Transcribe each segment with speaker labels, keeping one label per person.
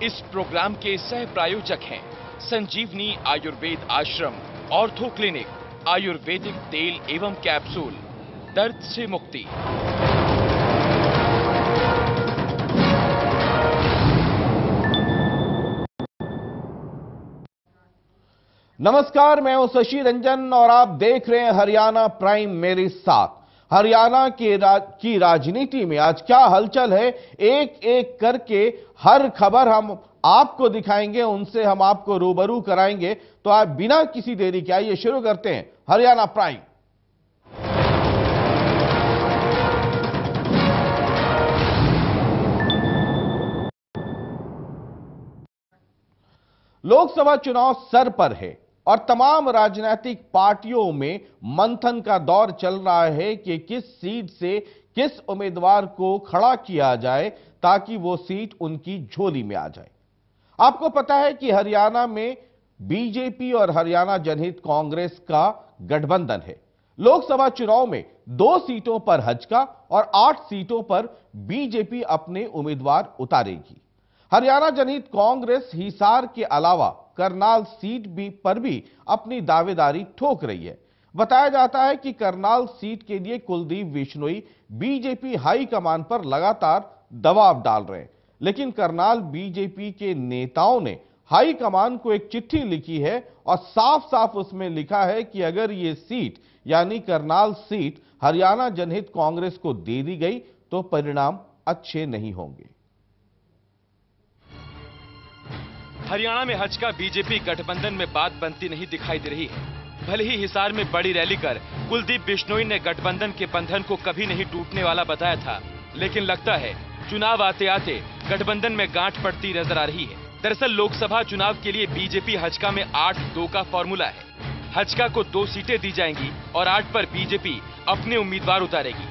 Speaker 1: इस प्रोग्राम के सह प्रायोजक हैं संजीवनी आयुर्वेद आश्रम, ऑर्थो क्लिनिक, आयुर्वेदिक तेल एवं कैप्सूल, दर्द से मुक्ति।
Speaker 2: नमस्कार, मैं हूं शशि रंजन और आप देख रहे हैं हरियाणा प्राइम मेरे साथ। हरियाणा की राजनीति में आज क्या हलचल है, एक एक करके हर खबर हम आपको दिखाएंगे, उनसे हम आपको रूबरू कराएंगे। तो आप बिना किसी देरी के आइए शुरू करते हैं हरियाणा प्राइम। लोकसभा चुनाव सर पर है और तमाम राजनीतिक पार्टियों में मंथन का दौर चल रहा है कि किस सीट से किस उम्मीदवार को खड़ा किया जाए ताकि वो सीट उनकी झोली में आ जाए। आपको पता है कि हरियाणा में बीजेपी और हरियाणा जनहित कांग्रेस का गठबंधन है। लोकसभा चुनाव में 2 सीटों पर हजका और 8 सीटों पर बीजेपी अपने उम्मीदवार उतारेगी। हरियाणा जनहित कांग्रेस हिसार के अलावा करनाल सीट पर भी अपनी दावेदारी ठोक रही है। बताया जाता है कि करनाल सीट के लिए कुलदीप बिश्नोई बीजेपी हाईकमान पर लगातार दबाव डाल रहे हैं, लेकिन करनाल बीजेपी के नेताओं ने हाईकमान को एक चिट्ठी लिखी है और साफ साफ उसमें लिखा है कि अगर ये सीट यानी करनाल सीट हरियाणा जनहित कांग्रेस को दे दी गई तो परिणाम अच्छे नहीं होंगे।
Speaker 1: हरियाणा में हजका बीजेपी गठबंधन में बात बनती नहीं दिखाई दे रही है। भले ही हिसार में बड़ी रैली कर कुलदीप बिश्नोई ने गठबंधन के बंधन को कभी नहीं टूटने वाला बताया था, लेकिन लगता है चुनाव आते आते गठबंधन में गांठ पड़ती नजर आ रही है। दरअसल लोकसभा चुनाव के लिए बीजेपी हजका में 8-2 का फॉर्मूला है। हजका को 2 सीटें दी जाएंगी और 8 पर बीजेपी अपने उम्मीदवार उतारेगी।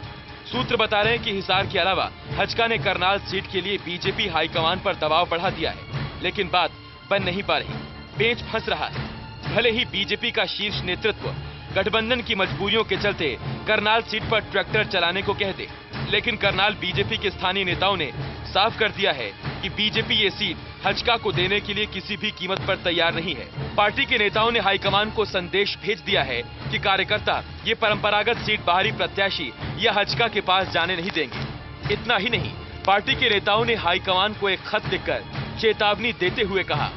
Speaker 1: सूत्र बता रहे हैं कि हिसार के अलावा हजका ने करनाल सीट के लिए बीजेपी हाईकमान पर दबाव बढ़ा दिया है, लेकिन बात बन नहीं पा रही, पेच फंस रहा है। भले ही बीजेपी का शीर्ष नेतृत्व गठबंधन की मजबूरियों के चलते करनाल सीट पर ट्रैक्टर चलाने को कह दे, लेकिन करनाल बीजेपी के स्थानीय नेताओं ने साफ कर दिया है कि बीजेपी ये सीट हजका को देने के लिए किसी भी कीमत पर तैयार नहीं है। पार्टी के नेताओं ने हाईकमान को संदेश भेज दिया है कि कार्यकर्ता ये परंपरागत सीट बाहरी प्रत्याशी या हजका के पास जाने नहीं देंगे। इतना ही नहीं, पार्टी के नेताओं ने हाईकमान को एक खत लिखकर चेतावनी देते हुए कहा,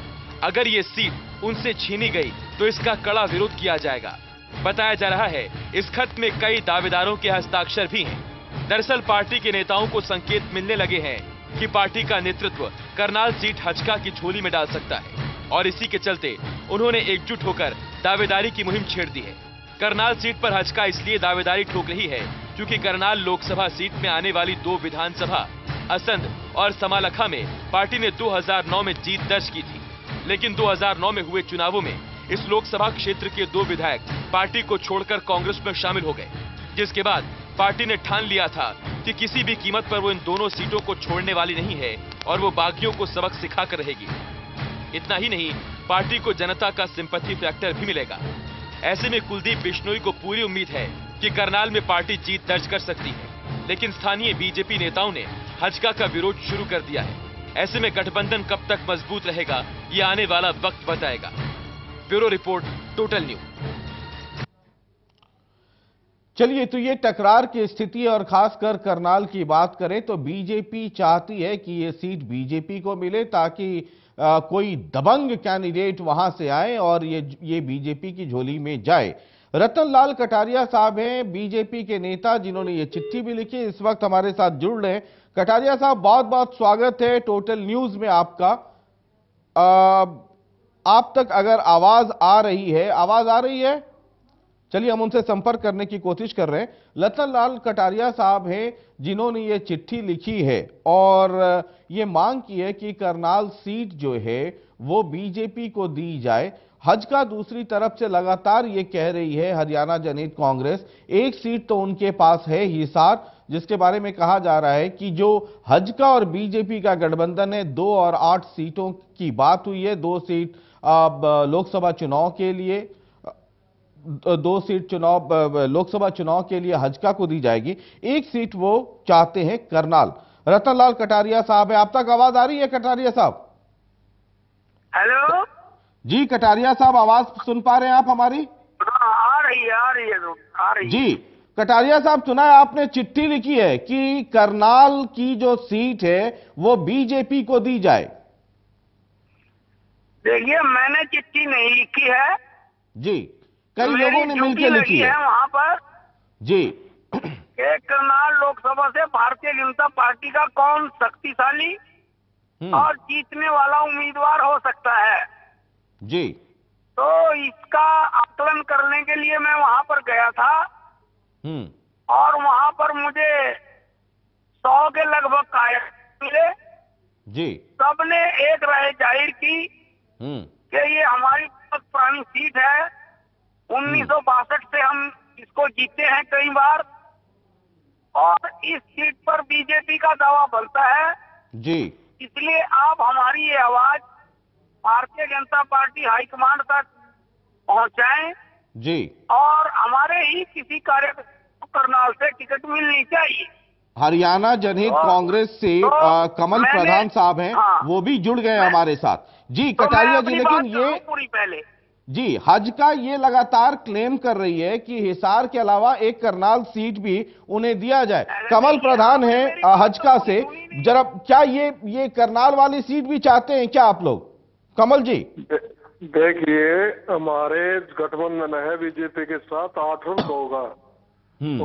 Speaker 1: अगर ये सीट उनसे छीनी गई तो इसका कड़ा विरोध किया जाएगा। बताया जा रहा है इस खत में कई दावेदारों के हस्ताक्षर भी हैं। दरअसल पार्टी के नेताओं को संकेत मिलने लगे हैं कि पार्टी का नेतृत्व करनाल सीट हजका की झोली में डाल सकता है और इसी के चलते उन्होंने एकजुट होकर दावेदारी की मुहिम छेड़ दी है। करनाल सीट पर हजका इसलिए दावेदारी ठोक रही है क्योंकि करनाल लोकसभा सीट में आने वाली 2 विधानसभा असंध और समालखा में पार्टी ने 2009 में जीत दर्ज की थी, लेकिन 2009 में हुए चुनावों में इस लोकसभा क्षेत्र के 2 विधायक पार्टी को छोड़कर कांग्रेस में शामिल हो गए, जिसके बाद पार्टी ने ठान लिया था कि किसी भी कीमत पर वो इन दोनों सीटों को छोड़ने वाली नहीं है और वो बागियों को सबक सिखाकर रहेगी। इतना ही नहीं, पार्टी को जनता का सिंपैथी फैक्टर भी मिलेगा। ऐसे में कुलदीप बिश्नोई को पूरी उम्मीद है कि करनाल में पार्टी जीत दर्ज कर सकती है, लेकिन स्थानीय बीजेपी नेताओं ने हजका का विरोध शुरू कर दिया है। ऐसे में गठबंधन कब तक मजबूत रहेगा, ये आने वाला वक्त बताएगा। Bureau report, total news.
Speaker 2: चलिए, तो ये टकरार की स्थिति और खासकर करनाल की बात करें तो बीजेपी चाहती है कि ये सीट बीजेपी को मिले ताकि कोई दबंग कैंडिडेट वहां से आए और ये बीजेपी की झोली में जाए। रतन लाल कटारिया साहब हैं बीजेपी के नेता, जिन्होंने ये चिट्ठी भी लिखी, इस वक्त हमारे साथ जुड़ रहे हैं। कटारिया साहब, बहुत बहुत स्वागत है टोटल न्यूज में आपका। आप तक अगर आवाज आ रही है, चलिए हम उनसे संपर्क करने की कोशिश कर रहे हैं। रतन लाल कटारिया साहब हैं जिन्होंने ये चिट्ठी लिखी है और ये मांग की है कि करनाल सीट जो है वो बीजेपी को दी जाए। हजका दूसरी तरफ से लगातार ये कह रही है हरियाणा जनहित कांग्रेस, एक सीट तो उनके पास है हिसार, जिसके बारे में कहा जा रहा है कि जो हजका और बीजेपी का गठबंधन है 2 और 8 सीटों की बात हुई है। 2 सीट लोकसभा चुनाव के लिए 2 सीट लोकसभा चुनाव के लिए हजका को दी जाएगी, 1 सीट वो चाहते हैं करनाल। रतन लाल कटारिया साहब है, आप तक आवाज आ रही है कटारिया साहब?
Speaker 3: हेलो।
Speaker 2: जी कटारिया साहब, आवाज सुन पा रहे हैं आप हमारी?
Speaker 3: हाँ, आ रही है आ रही है।
Speaker 2: जी कटारिया साहब, सुना है आपने चिट्ठी लिखी है कि करनाल की जो सीट है वो बीजेपी को दी जाए।
Speaker 3: देखिए, मैंने चिट्ठी नहीं लिखी है।
Speaker 2: जी, कई लोगों ने मिलकर लिखी है
Speaker 3: वहाँ पर
Speaker 2: जी।
Speaker 3: करनाल लोकसभा से भारतीय जनता पार्टी का कौन शक्तिशाली और जीतने वाला उम्मीदवार हो सकता है
Speaker 2: जी।
Speaker 3: तो इसका आकलन करने के लिए मैं वहाँ पर गया था और वहाँ पर मुझे 100 के लगभग कार्यकर्ता मिले
Speaker 2: जी।
Speaker 3: सबने एक राय जाहिर की कि ये हमारी बहुत पुरानी सीट है। 1962 से हम इसको जीते हैं कई बार और इस सीट पर बीजेपी का दावा बनता है
Speaker 2: जी।
Speaker 3: इसलिए आप हमारी ये आवाज भारतीय जनता पार्टी हाईकमांड तक पहुंचाएं
Speaker 2: जी।
Speaker 3: और हमारे ही किसी कार्यकर्ता को करनाल से टिकट मिलनी चाहिए।
Speaker 2: हरियाणा जनहित कांग्रेस से कमल प्रधान साहब हैं, वो भी जुड़ गए हमारे साथ। जी कटारिया जी, लेकिन ये
Speaker 3: पूरी पहले
Speaker 2: जी हज का ये लगातार क्लेम कर रही है कि हिसार के अलावा एक करनाल सीट भी उन्हें दिया जाए। कमल प्रधान है हजका से, जरा क्या ये करनाल वाली सीट भी चाहते हैं क्या आप लोग? कमल जी
Speaker 4: देखिए, हमारे गठबंधन है बीजेपी के साथ 8 रन होगा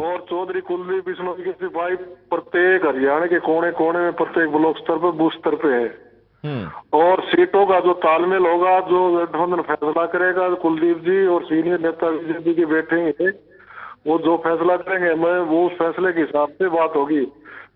Speaker 4: और चौधरी कुलदीप बिश्नोई के सिपाही प्रत्येक हरियाणा के कोने कोने में प्रत्येक ब्लॉक स्तर पर बूथ स्तर पे है और सीटों का जो तालमेल होगा, जो गठबंधन फैसला करेगा, कुलदीप जी और सीनियर नेता बीजेपी के बैठेंगे, वो जो फैसला करेंगे मैं वो उस फैसले के हिसाब से बात होगी।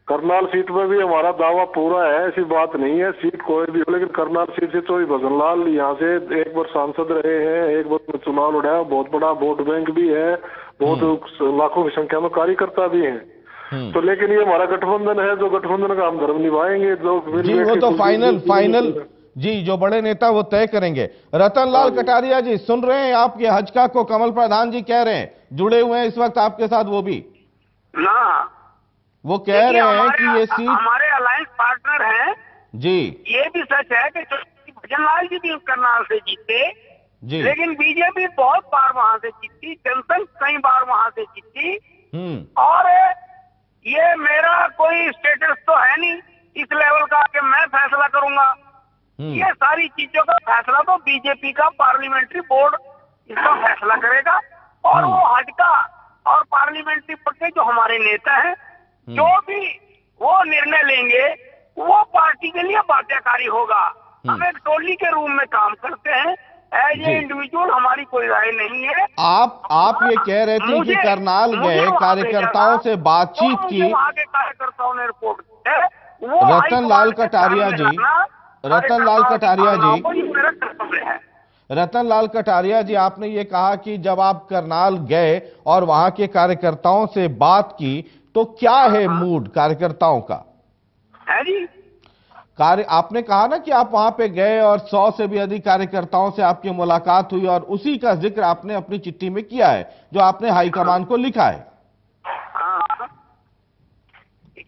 Speaker 4: करनाल सीट में भी हमारा दावा पूरा है, ऐसी बात नहीं है, सीट कोई भी हो, लेकिन करनाल सीट से तो भजन लाल यहाँ से एक बार सांसद रहे हैं, एक बार चुनाव लड़ा, बहुत बड़ा वोट बैंक भी है, बहुत लाखों की संख्या में कार्यकर्ता भी हैं। तो लेकिन ये हमारा गठबंधन है, जो गठबंधन का हम धर्म निभाएंगे। जो
Speaker 2: जी वो तो फाइनल जी जो बड़े नेता वो तय करेंगे। रतन लाल कटारिया जी, सुन रहे हैं आपके हजका को कमल प्रधान जी कह रहे हैं, जुड़े हुए हैं इस वक्त आपके साथ, वो भी वो कह रहे हैं कि ये सीट
Speaker 3: हमारे अलायंस पार्टनर हैं
Speaker 2: जी।
Speaker 3: ये भी सच है कि भजन लाल जी भी करनाल से जीते
Speaker 2: जी,
Speaker 3: लेकिन बीजेपी बहुत बार वहां से जीती, जनसंघ कई बार वहां से जीती और ये मेरा कोई स्टेटस तो है नहीं इस लेवल का कि मैं फैसला करूंगा। ये सारी चीजों का फैसला तो बीजेपी का पार्लियामेंट्री बोर्ड इसका फैसला करेगा और वो हजका और पार्लियामेंट्री पद के जो हमारे नेता हैं जो भी वो निर्णय लेंगे वो पार्टी के लिए बाध्यकारी होगा। हम एक टोली के रूप में काम करते हैं, एज ए इंडिविजुअल हमारी कोई राय नहीं है।
Speaker 2: आप ये कह रहे थे कि करनाल गए, कार्यकर्ताओं से बातचीत की,
Speaker 3: वहाँ के कार्यकर्ताओं ने रिपोर्ट की है,
Speaker 2: रतन लाल कटारिया जी, रतन लाल कटारिया जी, रतन लाल कटारिया जी, आपने ये कहा कि जब आप करनाल गए और वहां के कार्यकर्ताओं से बात की तो क्या है मूड कार्यकर्ताओं का?
Speaker 3: है जी,
Speaker 2: आपने कहा ना कि आप वहां पे गए और 100 से भी अधिक कार्यकर्ताओं से आपकी मुलाकात हुई और उसी का जिक्र आपने अपनी चिट्ठी में किया है जो आपने हाईकमान को लिखा है।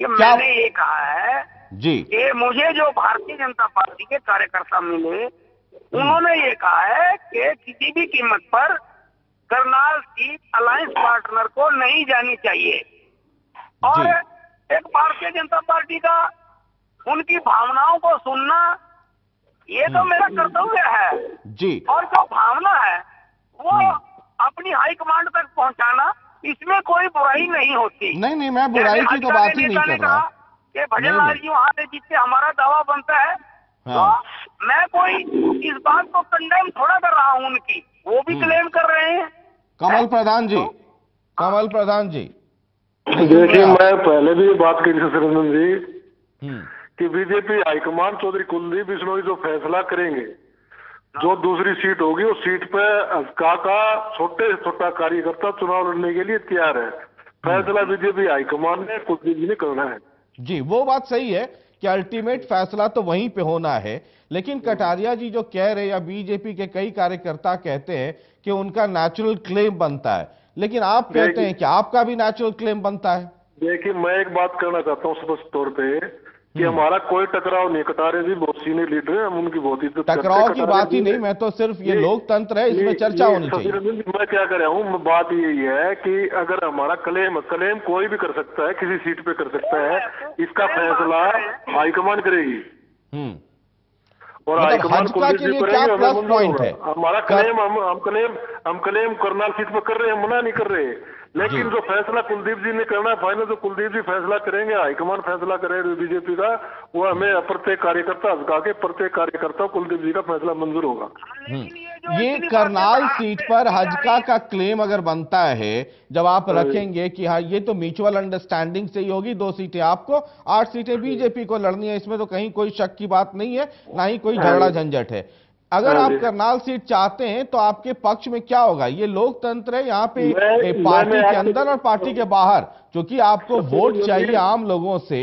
Speaker 3: मैंने ये कहा है
Speaker 2: जी
Speaker 3: कि मुझे जो भारतीय जनता पार्टी के कार्यकर्ता मिले उन्होंने ये कहा है कि किसी भी कीमत पर करनाल सीट अलायंस पार्टनर को नहीं जानी चाहिए और एक भारतीय जनता पार्टी का उनकी भावनाओं को सुनना ये तो मेरा कर्तव्य है
Speaker 2: जी। और
Speaker 3: जो भावना है वो अपनी हाईकमांड तक पहुंचाना, इसमें कोई बुराई नहीं होती।
Speaker 2: नहीं, मैं बुराई की तो बात ही नहीं कर रहा
Speaker 3: कि भजन लाल जी वहां से जीतते हमारा दावा बनता है। तो मैं कोई इस बात को कंडेम थोड़ा कर रहा हूं, उनकी वो भी क्लेम कर रहे हैं।
Speaker 2: कमल प्रधान जी, कमल प्रधान जी,
Speaker 4: देखिए मैं पहले भी बात की थी सुरेंद्र जी कि बीजेपी हाईकमान चौधरी कुलदीप बिश्नोई जो फैसला करेंगे, जो दूसरी सीट होगी उस सीट पे हजका का छोटे से छोटा कार्यकर्ता चुनाव लड़ने के लिए तैयार है। फैसला बीजेपी हाईकमान ने कुलदीप जी ने करना है।
Speaker 2: जी वो बात सही है कि अल्टीमेट फैसला तो वहीं पे होना है, लेकिन कटारिया जी जो कह रहे हैं या बीजेपी के कई कार्यकर्ता कहते हैं कि उनका नेचुरल क्लेम बनता है, लेकिन आप कहते हैं कि आपका भी नेचुरल क्लेम बनता है।
Speaker 4: देखिए मैं एक बात करना चाहता हूँ स्पष्ट तौर पे कि हमारा कोई टकराव नहीं। कटारे जी बहुत सीनियर लीडर है, हम उनकी बहुत इज्जत करते हैं।
Speaker 2: टकराव की बात ही नहीं, मैं तो सिर्फ ये लोकतंत्र है, इसमें चर्चा होनी चाहिए।
Speaker 4: मैं क्या कर रहा हूँ, बात यही है कि अगर हमारा क्लेम कोई भी कर सकता है, किसी सीट पे कर सकता है, इसका फैसला हाईकमान करेगी। और हाईकमान
Speaker 2: के लिए क्या प्लस पॉइंट है?
Speaker 4: हमारा क्लेम हम क्लेम करनाल सीट पे कर रहे हैं, मना नहीं कर रहे, लेकिन जो फैसला कुलदीप जी ने करना है फाइनल, जो कुलदीप जी फैसला करेंगे, हाईकमान फैसला करेगा बीजेपी का, वो हमें प्रत्येक कार्यकर्ता हल्का के प्रत्येक कार्यकर्ता कुलदीप जी का फैसला मंजूर होगा।
Speaker 2: ये करनाल सीट पर हजका का क्लेम अगर बनता है, जब आप रखेंगे कि हाँ ये तो म्यूचुअल अंडरस्टैंडिंग से ही होगी, 2 सीटें आपको 8 सीटें बीजेपी को लड़नी है, इसमें तो कहीं कोई शक की बात नहीं है, ना ही कोई झगड़ा झंझट है। अगर आप करनाल सीट चाहते हैं तो आपके पक्ष में क्या होगा? ये लोकतंत्र है, यहाँ पे पार्टी के अंदर और पार्टी के बाहर, क्योंकि आपको वोट चाहिए आम लोगों से,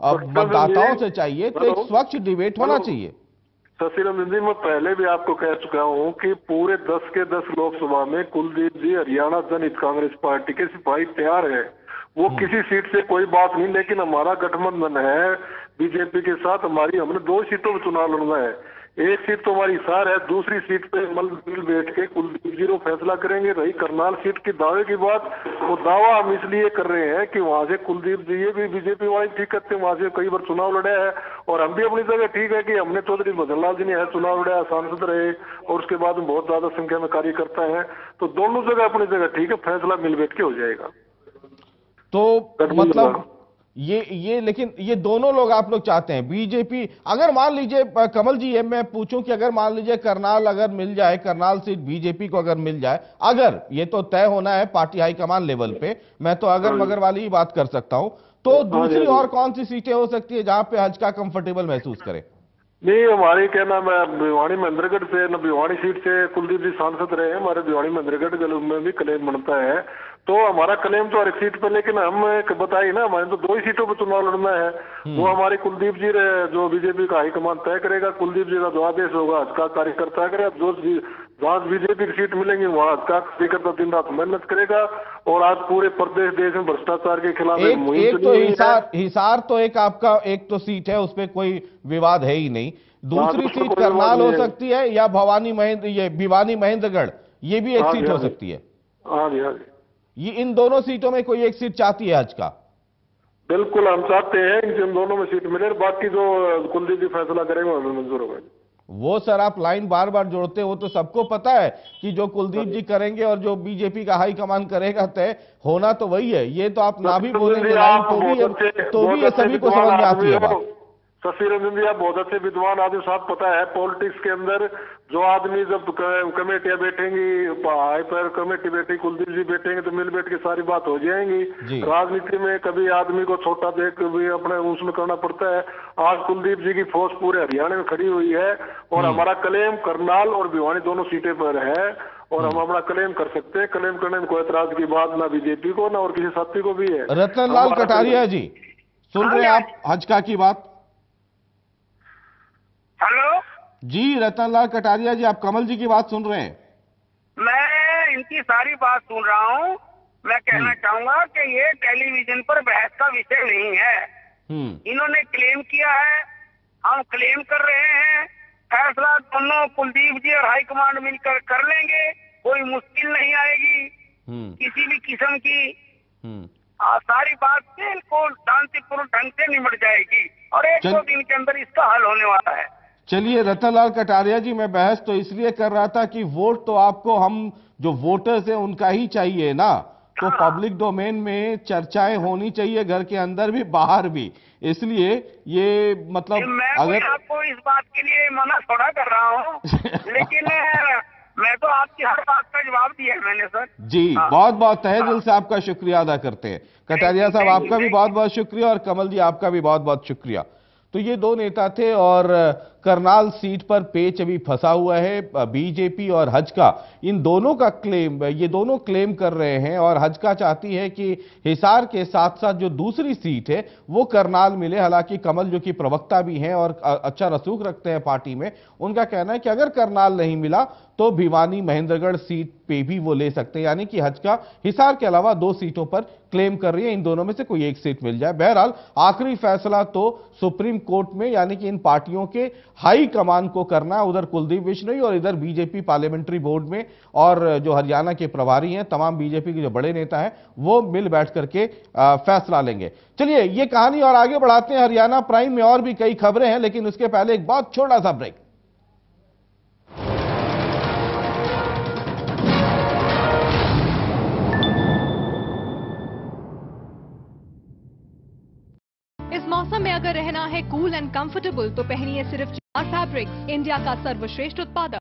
Speaker 2: मतदाताओं से चाहिए, तो एक स्वच्छ डिबेट होना चाहिए।
Speaker 4: शशिरंजन जी, मैं पहले भी आपको कह चुका हूं कि पूरे 10 के 10 लोकसभा में कुलदीप जी हरियाणा जनहित कांग्रेस पार्टी के सिपाही तैयार है, वो किसी सीट से कोई बात नहीं, लेकिन हमारा गठबंधन है बीजेपी के साथ, हमने 2 सीटों में चुनाव लड़ना है। एक सीट तो हमारी हिसार है, दूसरी सीट पे मिल बैठ के कुलदीप जी को फैसला करेंगे। रही करनाल सीट की दावे की बात, वो दावा हम इसलिए कर रहे हैं कि वहां से कुलदीप जी ये भी बीजेपी वाले ठीक करते हैं, वहां से कई बार चुनाव लड़े हैं, और हम भी अपनी जगह ठीक है कि हमने चौधरी भजन लाल जी ने चुनाव लड़ा, सांसद रहे, और उसके बाद में बहुत ज्यादा संख्या में कार्यकर्ता है, तो दोनों जगह अपनी जगह ठीक है, फैसला मिल बैठ के हो जाएगा।
Speaker 2: तो मतलब ये लेकिन ये दोनों लोग आप लोग चाहते हैं बीजेपी, अगर मान लीजिए कमल जी, ये मैं पूछूं कि अगर मान लीजिए करनाल अगर मिल जाए, करनाल सीट बीजेपी को अगर मिल जाए, अगर ये तो तय होना है पार्टी हाईकमान लेवल पे, मैं तो अगर मगर वाली ही बात कर सकता हूं, तो दूसरी और कौन सी सीटें हो सकती है जहां पे हजका कंफर्टेबल महसूस करे?
Speaker 4: नहीं, हमारी क्या नाम है, भिवानी महेंद्रगढ़ से, भिवानी सीट से कुलदीप जी सांसद रहे हैं, हमारे भिवानी महेंद्रगढ़ में भी क्लेम बनता है, तो हमारा क्लेम तो हर एक सीट पर, लेकिन हम बताइए ना, हमारे तो 2 ही सीटों पर चुनाव लड़ना है, वो हमारे कुलदीप जी जो बीजेपी का हाईकमान तय करेगा, कुलदीप जी का जो आदेश होगा हजका कार्यकर्ता करेगा, जो जहाँ बीजेपी की सीट मिलेंगी वहाँ हजका कार्यकर्ता दिन रात मेहनत करेगा, और आज पूरे प्रदेश देश में भ्रष्टाचार के खिलाफ
Speaker 2: एक तो हिसार तो एक आपका एक तो सीट है, उसपे कोई विवाद है ही नहीं, दूसरी सीट करनाल हो सकती है, या भिवानी महेंद्रगढ़, ये भी एक सीट हो सकती है।
Speaker 4: हाँ जी, हाँ जी,
Speaker 2: ये इन दोनों सीटों में कोई एक सीट चाहती है हजका?
Speaker 4: बिल्कुल, हम चाहते हैं इन दोनों में सीट मिले, बाकी जो कुलदीप जी फैसला करेंगे हमें मंजूर होगा।
Speaker 2: वो सर आप लाइन बार बार जोड़ते हो, तो सबको पता है कि जो कुलदीप जी करेंगे और जो बीजेपी का हाईकमान करेगा तय होना तो वही है, ये तो आप ना भी बोलेंगे लाइन तो भी ये सभी को समझ में आती है बात।
Speaker 4: शशिरंजन जी, आप बहुत अच्छे विद्वान आदमी, साहब पता है पॉलिटिक्स के अंदर जो आदमी जब कमेटियां बैठेंगी, हाइपर कमेटी बैठेगी, कुलदीप जी बैठेंगे, तो मिल बैठ के सारी बात हो जाएंगी। राजनीति में कभी आदमी को छोटा देख भी अपने उसमें करना पड़ता है। आज कुलदीप जी की फौज पूरे हरियाणा में खड़ी हुई है, और हमारा क्लेम करनाल और भिवानी दोनों सीटें पर है, और हम अपना क्लेम कर सकते हैं। क्लेम करने में कोई एतराज की बात ना बीजेपी को ना और किसी साथी को भी है।
Speaker 2: रतन लाल कटारिया जी, सुन रहे हैं आप हजका की बात?
Speaker 3: हेलो
Speaker 2: जी, रतन लाल कटारिया जी, आप कमल जी की बात सुन रहे हैं?
Speaker 3: मैं इनकी सारी बात सुन रहा हूँ। मैं कहना चाहूंगा कि ये टेलीविजन पर बहस का विषय नहीं है। इन्होंने क्लेम किया है, हम क्लेम कर रहे हैं, फैसला दोनों कुलदीप जी और हाईकमांड मिलकर कर लेंगे, कोई मुश्किल नहीं आएगी किसी भी किस्म की। सारी बात बिल्कुल शांतिपूर्ण ढंग से निपट जाएगी, और 1-2 दिन के अंदर इसका हल होने वाला है।
Speaker 2: चलिए रतनलाल कटारिया जी, मैं बहस तो इसलिए कर रहा था कि वोट तो आपको हम जो वोटर्स हैं उनका ही चाहिए ना, तो पब्लिक डोमेन में चर्चाएं होनी चाहिए, घर के अंदर भी बाहर भी, इसलिए ये मतलब
Speaker 3: मैं
Speaker 2: अगर
Speaker 3: आपको इस बात के लिए मना थोड़ा कर रहा हूँ लेकिन मैं तो आपकी हर बात का जवाब दिया है मैंने सर
Speaker 2: जी। बहुत बहुत तहे दिल से आपका शुक्रिया अदा करते हैं कटारिया साहब, आपका भी बहुत बहुत शुक्रिया, और कमल जी आपका भी बहुत बहुत शुक्रिया। तो ये 2 नेता थे, और करनाल सीट पर पेच अभी फंसा हुआ है। बीजेपी और हजका इन दोनों का क्लेम, ये दोनों क्लेम कर रहे हैं और हजका चाहती है कि हिसार के साथ साथ जो दूसरी सीट है वो करनाल मिले। हालांकि कमल जो कि प्रवक्ता भी हैं और अच्छा रसूख रखते हैं पार्टी में, उनका कहना है कि अगर करनाल नहीं मिला तो भिवानी महेंद्रगढ़ सीट पे भी वो ले सकते हैं। यानी कि हजका हिसार के अलावा 2 सीटों पर क्लेम कर रही है, इन दोनों में से कोई एक सीट मिल जाए। बहरहाल आखिरी फैसला तो सुप्रीम कोर्ट में, यानी कि इन पार्टियों के हाई कमान को करना है। उधर कुलदीप बिश्नोई और इधर बीजेपी पार्लियामेंट्री बोर्ड में, और जो हरियाणा के प्रभारी हैं, तमाम बीजेपी के जो बड़े नेता हैं, वो मिल बैठ करके फैसला लेंगे। चलिए ये कहानी और आगे बढ़ाते हैं। हरियाणा प्राइम में और भी कई खबरें हैं, लेकिन उसके पहले एक बहुत छोटा सा ब्रेक।
Speaker 5: इस मौसम में अगर रहना है कूल एंड कंफर्टेबल तो पहनिए सिर्फ चार फैब्रिक्स, इंडिया का सर्वश्रेष्ठ उत्पादक।